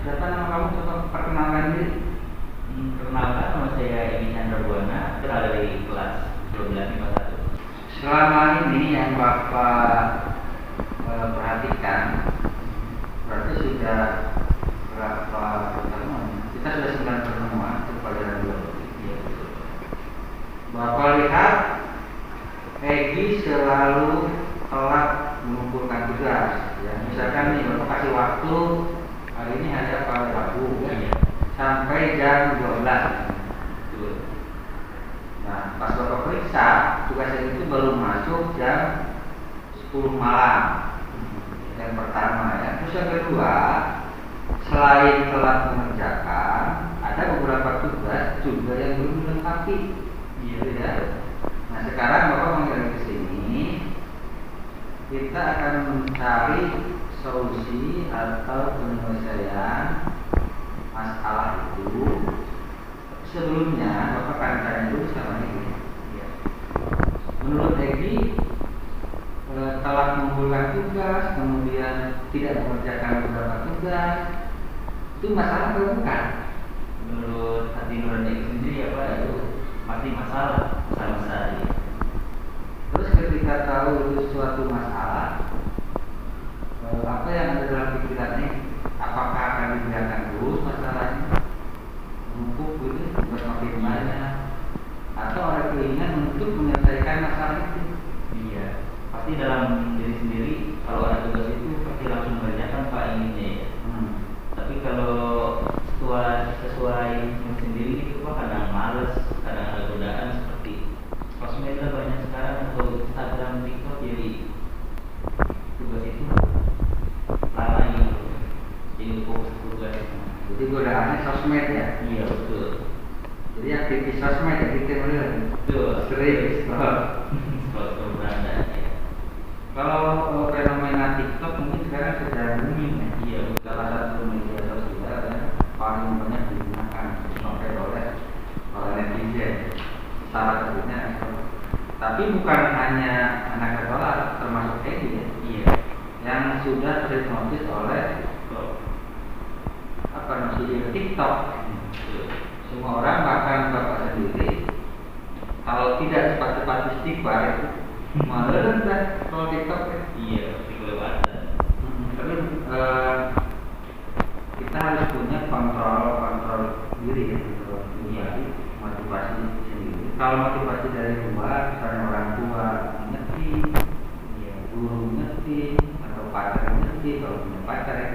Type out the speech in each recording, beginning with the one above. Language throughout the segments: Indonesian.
Siapa nama kamu? Coba perkenalkan diri. Perkenalkan, nama saya Edi Chandra Buana, berasal dari kelas 12 IPA 1. Selama ini yang Bapak perhatikan, berarti sudah berapa pertemuan? Kita sudah 9 pertemuan kepada radiologi. Ya, Bapak lihat Egy selalu telat mengumpulkan tugas. Ya, misalkan nih Bapak kasih waktu hari ini ada pada Rabu Iya. sampai jam 12. betul. Nah, pas Bapak periksa, tugasnya itu baru masuk jam 10 malam. Yang pertama ya. Terus yang kedua, selain telat mengerjakan, ada beberapa tugas juga yang belum dilengkapi. Iya. Gitu ya. Nah, sekarang Bapak mengenai ke sini, kita akan mencari solusi atau penyelesaian masalah itu. Sebelumnya Bapak akan tanya dulu sama Egy. Iya. Menurut Egy, telah mengumpulkan tugas, kemudian tidak mengerjakan beberapa tugas, itu masalah atau bukan? Menurut hati nurani sendiri apa itu pasti masalah saya. Terus ketika tahu itu suatu masalah, apa yang ada dalam pikirannya? Apakah akan dibiarkan terus masalahnya numpuk gitu, buat makin banyak, atau ada keinginan untuk menyelesaikan masalah itu? Iya. Pasti dalam diri sendiri kalau ada tugas itu pasti langsung mengerjakan Pak inginnya ya. Tapi kalau sesuai sendiri itu Pak kadang males, kadang ada godaan seperti sosmed lah banyak sekarang atau Instagram, TikTok, jadi tugas itu lalai gitu. Jadi fokus ke tugas. Jadi godaannya sosmed ya. Iya betul. Jadi aktivis sosmed ya kita bener. Betul. Sering. Kalau beranda ya. Kalau fenomena TikTok mungkin sekarang sedang booming ya. Iya. Salah satu media sosial yang paling banyak digunakan sampai oleh netizen. Salah satunya. Tapi bukan hanya anak sekolah, termasuk Egy ya. Iya. Yang sudah terhipnotis oleh TikTok. Semua orang, bahkan Bapak sendiri, kalau tidak cepat-cepat istighfar itu malah kan kalau TikTok ya. Iya, pasti kelewatan. Tapi kita harus punya kontrol diri ya, motivasi sendiri. Kalau motivasi dari luar, misalnya orang tua ngerti, ya, guru ngerti, atau pacar ngerti, kalau punya pacar ya,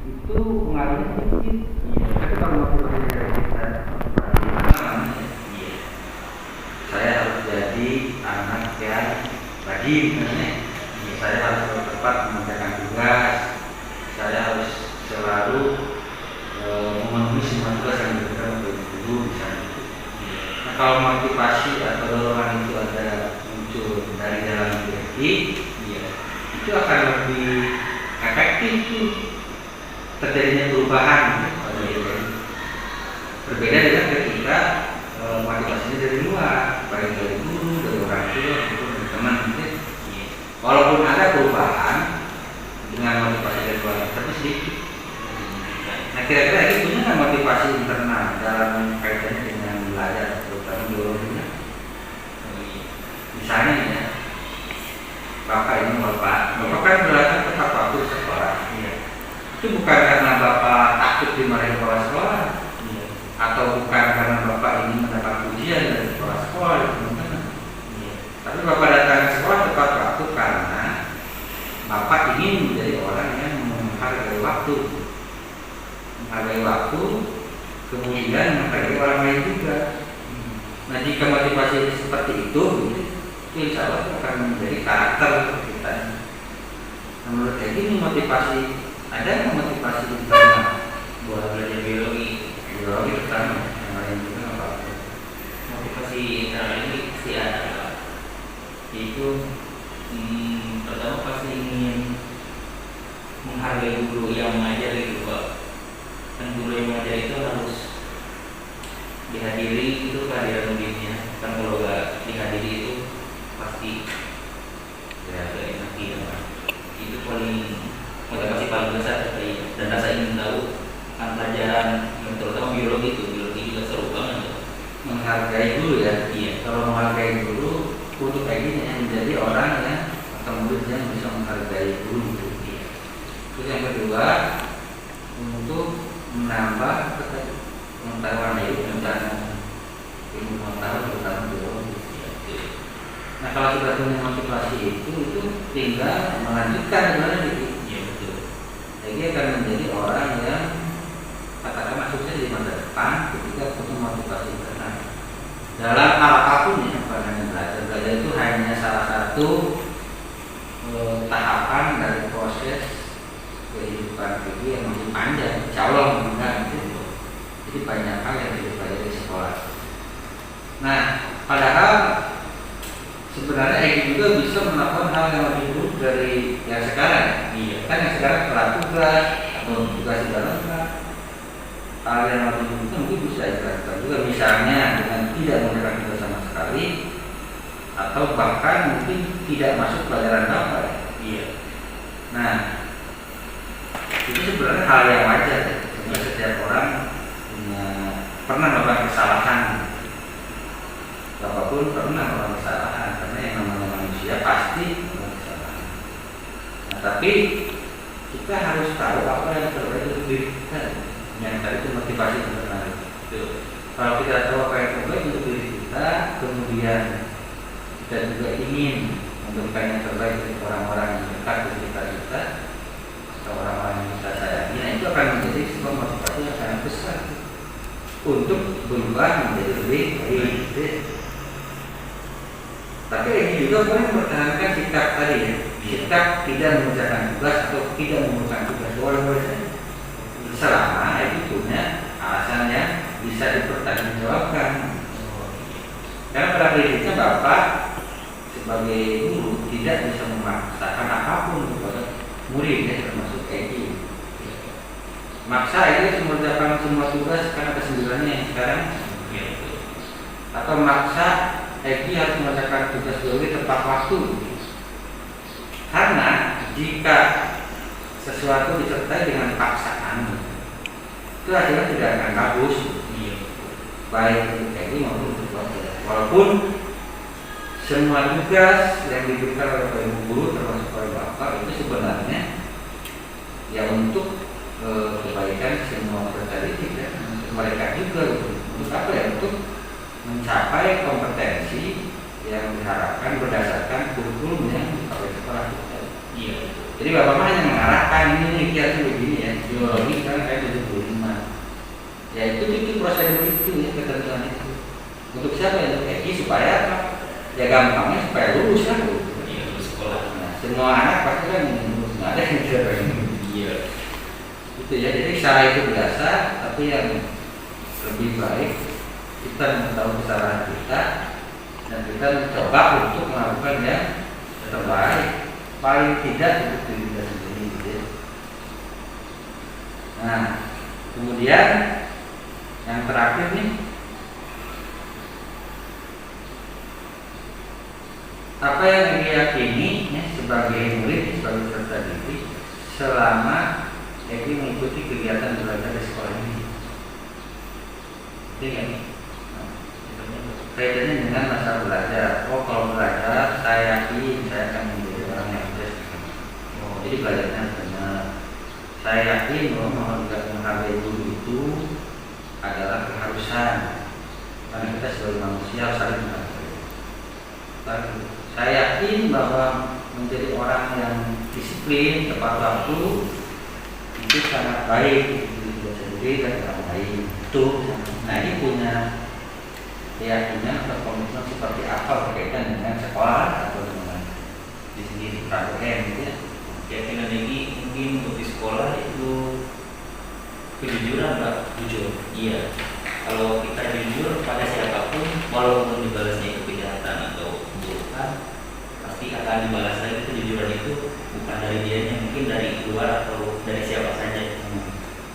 itu pengaruhnya sedikit. Iya. Tapi kalau motivasi dari kita, Iya. saya harus jadi anak yang rajin, misalnya. Saya harus tepat mengerjakan tugas. Saya harus selalu memenuhi semua tugas yang diberikan oleh guru, misalnya. Nah, kalau motivasi atau dorongan itu ada muncul dari dalam diri, itu akan lebih efektif tuh terjadinya perubahan pada diri. Berbeda dengan ketika motivasinya dari luar, baik dari guru, dari orang tua, maupun dari teman. Walaupun ada perubahan dengan motivasi dari luar, tapi sedikit. Nah, kira-kira ini punya motivasi internal dalam kaitannya dengan belajar, terutama biologinya. Misalnya ya, Bapak kan belajar tepat waktu sekolah. Itu bukan karena Bapak takut dimarahin kepala sekolah, atau bukan karena Bapak ingin mendapat pujian dari kepala sekolah, tapi Bapak datang ke sekolah tepat waktu karena Bapak ingin menjadi orang yang menghargai waktu, kemudian menghargai orang lain juga. Nah, jika motivasi seperti itu insya Allah akan menjadi karakter kita. Menurut saya ini motivasi, ada nggak motivasi internal Buat belajar biologi pertama yang lain juga apa? motivasi internal ini pasti ada, yaitu pertama pasti ingin menghargai guru yang mengajar itu Pak. Dan guru yang mengajar itu harus dihadiri, itu kehadiran muridnya. Kan kalau nggak dihadiri itu pasti ya enak ya Pak. Itu paling motivasi paling besar dari dan rasa ingin tahu akan pelajaran yang terutama biologi juga seru banget tuh. Menghargai guru ya. Iya. Kalau menghargai guru kudu kayak gini ya, menjadi orang yang atau murid yang bisa menghargai guru gitu. Iya. Terus yang kedua, untuk menambah pengetahuan hidup dan ilmu pengetahuan terutama biologi. Nah kalau sudah punya motivasi itu tinggal melanjutkan gimana gitu. Iya betul. Jadi akan menjadi orang yang katakanlah sukses di masa depan ketika punya motivasi internal. Dalam hal apapun ya, bukan belajar itu hanya salah satu tahapan dari proses kehidupan kita yang masih panjang. Insya Allah bukan gitu. Jadi banyak hal yang dipelajari di sekolah. Nah, padahal sebenarnya Egi juga bisa melakukan hal yang lebih buruk dari yang sekarang. Iya. Kan yang sekarang telah tugas atau tugas tidak lengkap. Hal yang lebih buruk itu mungkin bisa dilakukan juga, misalnya dengan tidak mengerjakan tugas sama sekali, atau bahkan mungkin tidak masuk pelajaran apa. Iya. Nah, itu sebenarnya hal yang wajar. Sebenarnya setiap orang pernah melakukan kesalahan. Apapun pernah melakukan kesalahan, karena yang namanya manusia pasti melakukan kesalahan. Nah, tapi kita harus tahu apa yang terbaik untuk diri kita. Yang tadi itu motivasi internal. Kalau kita tahu apa yang terbaik untuk diri kita, kemudian kita juga ingin memberikan yang terbaik untuk orang-orang yang dekat di sekitar kita atau orang-orang yang kita sayangi, nah itu akan menjadi sebuah motivasi yang sangat besar untuk berubah menjadi lebih baik. Tapi ini juga boleh mempertahankan sikap tadi ya, sikap tidak mengerjakan tugas atau tidak memerlukan tugas, boleh saja selama itu punya alasan yang bisa dipertanggungjawabkan. Karena pada prinsipnya Bapak sebagai guru tidak bisa memaksakan apapun kepada murid ya, termasuk Egi. Maksa itu mengerjakan semua tugas karena kesembilannya yang sekarang, atau maksa Egi harus mengerjakan tugas biologi tepat waktu. Karena jika sesuatu disertai dengan paksaan, itu hasilnya tidak akan bagus. Baik untuk Egi maupun untuk Bapak. Walaupun semua tugas yang diberikan oleh Ibu Guru termasuk oleh Bapak itu sebenarnya ya untuk kebaikan semua peserta didik ya, untuk mereka juga untuk apa ya, untuk mencapai kompetensi yang diharapkan berdasarkan kurikulum yang dipakai sekolah kita. Iya. Jadi Bapak mah hanya mengarahkan ini kiasnya begini ya, biologi kan kayak 75. Ya itu prosedur itu ya, ketentuan itu. Untuk siapa ya? Untuk Egi supaya apa? Ya gampangnya supaya lulus kan. Iya, lulus sekolah. Nah, semua anak pasti kan lulus, nggak ada yang tidak pengen. Iya. Itu ya, jadi cara itu biasa, tapi yang lebih baik kita mengetahui kesalahan kita dan kita mencoba untuk melakukan yang terbaik, paling tidak untuk diri kita sendiri gitu ya. Nah, kemudian yang terakhir nih, apa yang diyakini ya, sebagai murid, sebagai peserta didik selama Egi mengikuti kegiatan belajar di sekolah ini. Ini kan? Kaitannya dengan masa belajar. Oh, kalau belajar saya yakin saya akan menjadi orang yang sukses. Jadi belajarnya benar. Saya yakin bahwa menghargai guru itu adalah keharusan. Karena kita sebagai manusia harus saling menghargai. Saya yakin bahwa menjadi orang yang disiplin, tepat waktu itu sangat baik untuk diri sendiri dan orang lain. Itu, nah ini punya keyakinan atau komitmen seperti apa berkaitan dengan sekolah atau dengan di sendiri KBM gitu ya. Keyakinan ini mungkin untuk di sekolah itu kejujuran Pak. Jujur. Iya. Kalau kita jujur pada siapapun, walaupun dibalasnya itu kejahatan atau keburukan, pasti akan dibalas lagi. Kejujuran itu bukan dari dianya, mungkin dari luar atau dari siapa saja.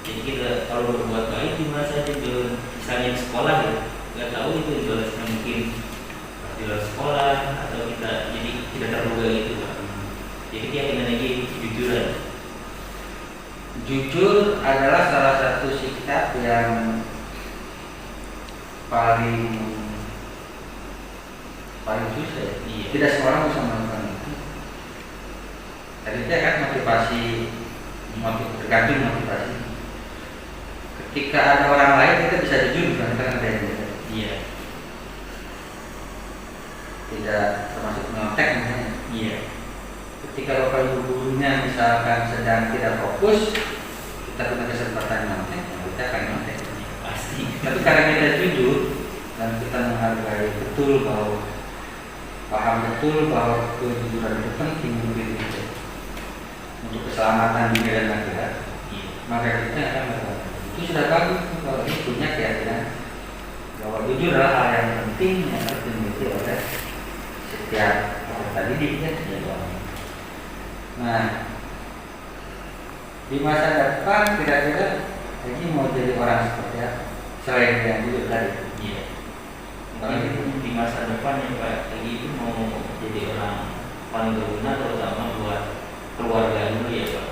Jadi kita kalau berbuat baik di mana saja, misalnya di sekolah ya, nggak tahu itu dibalasnya mungkin pas di luar sekolah atau kita jadi tidak terduga gitu Pak. Jadi keyakinan lagi kejujuran. jujur adalah salah satu sikap yang paling susah. Iya. Tidak semua orang bisa melakukan itu. Tadi dia kan tergantung motivasi. Ketika ada orang lain kita bisa jujur, bukan kita ada yang Iya. tidak termasuk nyontek misalnya. Iya. Ketika bapak ibu gurunya misalkan sedang tidak fokus, kita punya kesempatan nyontek, kita akan nyontek. Pasti. Tapi karena kita jujur dan kita menghargai betul bahwa paham betul bahwa kejujuran itu penting untuk diri kita, untuk keselamatan dunia dan akhirat, maka kita akan melakukan itu. Sudah bagus kalau ini punya keyakinan bahwa jujur adalah hal yang penting yang harus dimiliki oleh setiap peserta didik ya. Nah, di masa depan kira-kira ini mau jadi orang seperti apa selain yang jujur tadi? Iya. Mungkin di masa depan ya Pak, lagi itu mau jadi orang paling berguna terutama buat keluarga dulu ya Pak.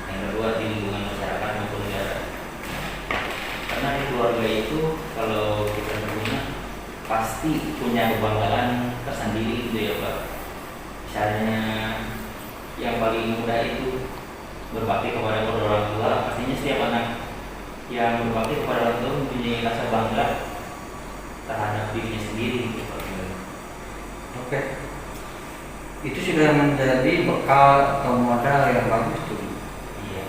Yang kedua di lingkungan masyarakat maupun negara. Karena di keluarga itu kalau kita berguna pasti punya kebanggaan tersendiri gitu ya Pak. Misalnya yang paling mudah itu berbakti kepada kedua orang tua, pastinya setiap anak yang berbakti kepada orang tua mempunyai rasa bangga terhadap dirinya sendiri. Oke. Itu sudah menjadi bekal atau modal yang bagus tuh. Iya.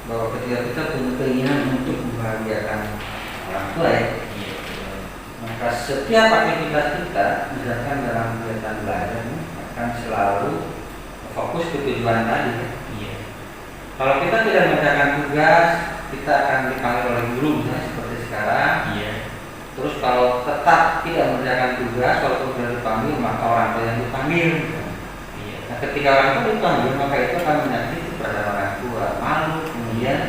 Bahwa ketika kita punya keinginan untuk membahagiakan orang tua ya. Iya. Maka setiap aktivitas kita, misalkan dalam kegiatan belajar, akan selalu fokus ke tujuan tadi. Iya. Kalau kita tidak mengerjakan tugas, kita akan dipanggil oleh guru misalnya seperti sekarang. Iya. Terus kalau tetap tidak mengerjakan tugas, kalau sudah dipanggil maka orang tua yang dipanggil. Iya. Nah, ketika orang tua dipanggil maka itu akan menyakiti kepada orang tua, malu, kemudian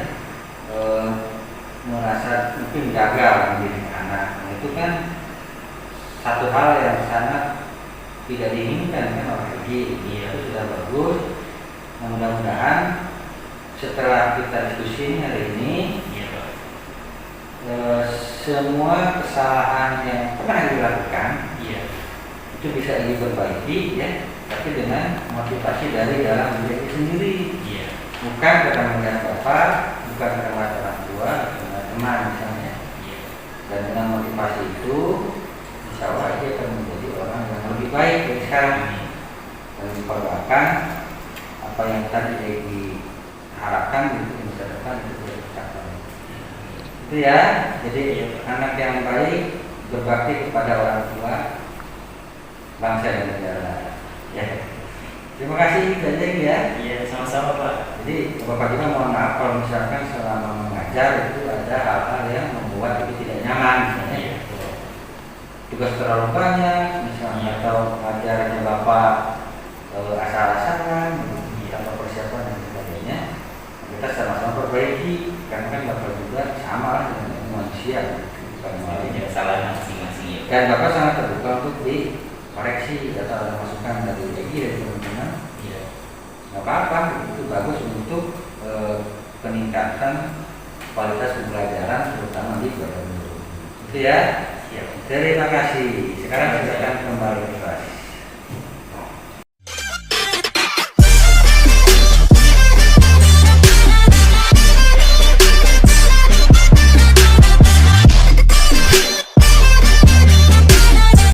merasa mungkin gagal menjadi anak. Nah, itu kan satu hal yang sangat tidak diinginkan kan orang lagi. Itu sudah bagus. Nah, mudah-mudahan setelah kita diskusi hari ini, semua kesalahan yang pernah dilakukan itu bisa diperbaiki ya, tapi dengan motivasi dari dalam diri sendiri, bukan karena melihat bapak, bukan karena melihat orang tua, karena teman misalnya. Dan dengan motivasi itu, insya Allah dia akan menjadi orang yang lebih baik dari sekarang. Dan diperlukan apa yang tadi diharapkan di masa depan itu bisa tercapai. Itu ya, jadi anak yang baik berbakti kepada orang tua, bangsa dan negara. Ya. Terima kasih Dajeng ya. Iya, sama-sama Pak. Jadi Bapak juga mohon maaf kalau misalkan selama mengajar itu ada hal-hal yang membuat itu tidak nyaman. Misalnya, tugas terlalu banyak, misalnya atau ajarannya Bapak asal-asalan, tanpa persiapan dan sebagainya. Kita sama-sama perbaiki, karena kan Bapak juga sama lah dengan manusia. Soalnya kesalahan masing-masing. Dan Bapak sangat terbuka untuk dikoreksi atau ada masukan dari Egi dan teman-teman. Nggak apa-apa, itu bagus untuk peningkatan kualitas pembelajaran terutama di Bapak Guru. Itu ya. Terima kasih. Sekarang saya akan kembali